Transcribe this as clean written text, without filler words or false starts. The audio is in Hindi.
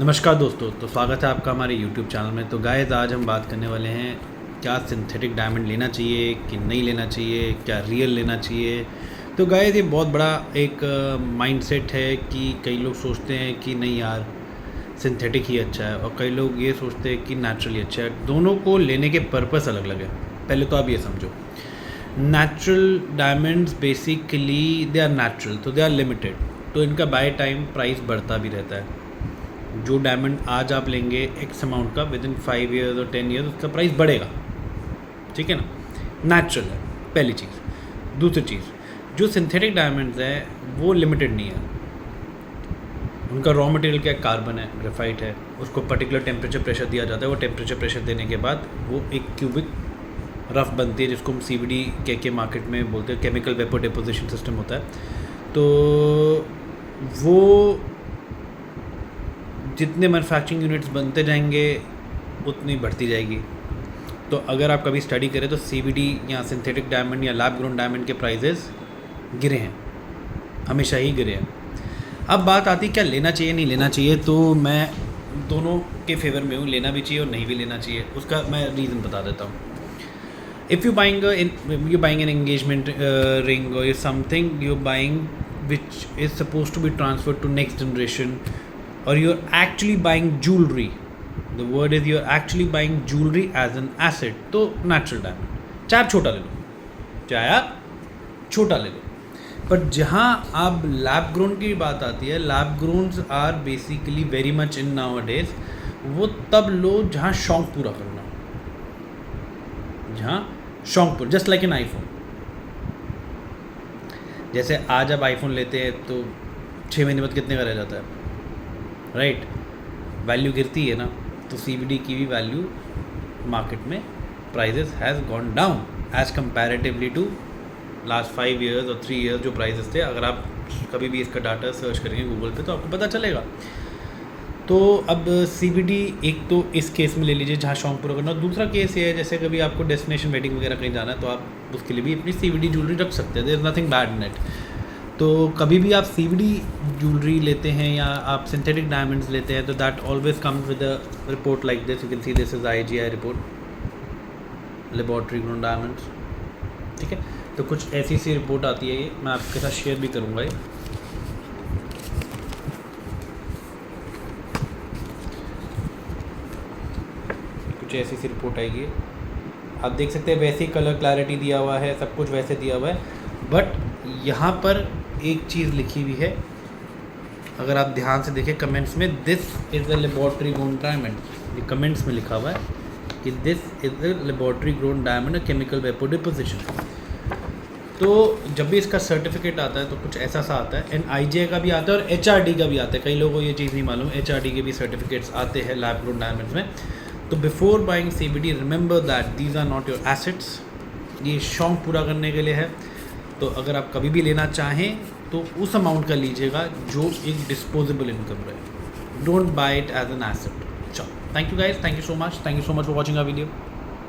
नमस्कार दोस्तों, तो स्वागत है आपका हमारे YouTube चैनल में। तो गाइस, आज हम बात करने वाले हैं क्या सिंथेटिक डायमंड लेना चाहिए कि नहीं लेना चाहिए, क्या रियल लेना चाहिए। तो गाइस, ये बहुत बड़ा एक माइंडसेट है कि कई लोग सोचते हैं कि नहीं यार सिंथेटिक ही अच्छा है, और कई लोग ये सोचते हैं कि नेचुरली अच्छा है। दोनों को लेने के पर्पस अलग अलग है। पहले तो आप ये समझो, natural diamonds basically they are natural, तो दे आर लिमिटेड, तो इनका बाय टाइम प्राइस बढ़ता भी रहता है। जो डायमंड आज आप लेंगे एक्स अमाउंट का, विद इन 5 ईयर्स और 10 ईयर्स उसका प्राइस बढ़ेगा, ठीक है ना। नेचुरल है पहली चीज़। दूसरी चीज़, जो सिंथेटिक डायमंड्स हैं वो लिमिटेड नहीं है। उनका रॉ मटेरियल क्या कार्बन है, ग्रेफाइट है, उसको पर्टिकुलर टेम्परेचर प्रेशर दिया जाता है। वो टेम्परेचर प्रेशर देने के बाद वो एक क्यूबिक रफ बनती है, जिसको हम CVD के मार्केट में बोलते हैं, केमिकल वेपर डिपोजिशन सिस्टम होता है। तो वो जितने मैन्युफैक्चरिंग यूनिट्स बनते जाएंगे उतनी बढ़ती जाएगी। तो अगर आप कभी स्टडी करें तो CVD या सिंथेटिक डायमंड या लैब ग्रोन डायमंड के प्राइजेस गिरे हैं, हमेशा ही गिरे हैं। अब बात आती है क्या लेना चाहिए नहीं लेना चाहिए, तो मैं दोनों के फेवर में हूँ, लेना भी चाहिए और नहीं भी लेना चाहिए। उसका मैं रीज़न बता देता हूँ। If you buying an engagement ring or something you buying which is suppose to be transfer to next generation, or you're actually buying jewelry, the word is you're actually buying jewelry as an asset, तो natural diamond चाहे आप छोटा ले लो, चाहे आप छोटा ले लो। पर जहाँ अब लैब ग्रोन की बात आती है, lab growns are basically very much in nowadays. वो तब लो जहाँ शौक पूरा करना, जहाँ शौक पूरा, जस्ट लाइक एन आईफोन। जैसे आज आप आईफोन लेते हैं तो 6 महीने बाद कितने का रह जाता है, राइट वैल्यू गिरती है ना। तो CVD की भी वैल्यू मार्केट में prices has gone down as comparatively to last 5 years और 3 ईयर्स जो प्राइजेस थे। अगर आप कभी भी इसका डाटा सर्च करेंगे गूगल पे तो आपको पता चलेगा। तो अब CVD एक तो इस केस में ले लीजिए जहाँ शौक पूरा करना। दूसरा केस ये है, जैसे कभी आपको डेस्टिनेशन वेडिंग वगैरह कहीं जाना है तो आप उसके लिए भी अपनी CVD ज्वेलरी रख सकते हैं, there is nothing bad in it. तो कभी भी आप CVD ज्वेलरी लेते हैं या आप सिंथेटिक डायमंड्स लेते हैं तो that always comes with a report like this. You can see this is IGI report, laboratory grown diamonds, ठीक है। तो कुछ ऐसी सी रिपोर्ट आती है, ये मैं आपके साथ शेयर भी करूँगा। ये कुछ ऐसी सी रिपोर्ट आएगी, आप देख सकते हैं। वैसे ही कलर क्लैरिटी दिया हुआ है, सब कुछ वैसे दिया हुआ है, बट यहाँ पर एक चीज़ लिखी हुई है, अगर आप ध्यान से देखें कमेंट्स में, this is a laboratory grown diamond. ये कमेंट्स में लिखा हुआ है कि this is a laboratory grown diamond, a chemical vapour deposition. तो जब भी इसका सर्टिफिकेट आता है तो कुछ ऐसा सा आता है, एंड IGI का भी आता है और HRD का भी आता है। कई लोगों को ये चीज़ नहीं मालूम, HRD के भी सर्टिफिकेट्स आते हैं लैब ग्रोन डायमंड्स में। तो before buying CVD remember that these are not your assets, ये शौक पूरा करने के लिए है। तो अगर आप कभी भी लेना चाहें तो उस अमाउंट का लीजिएगा जो एक डिस्पोजेबल इनकम रहे। Don't buy it as an asset. चलो, thank you guys, thank you so much for watching our video.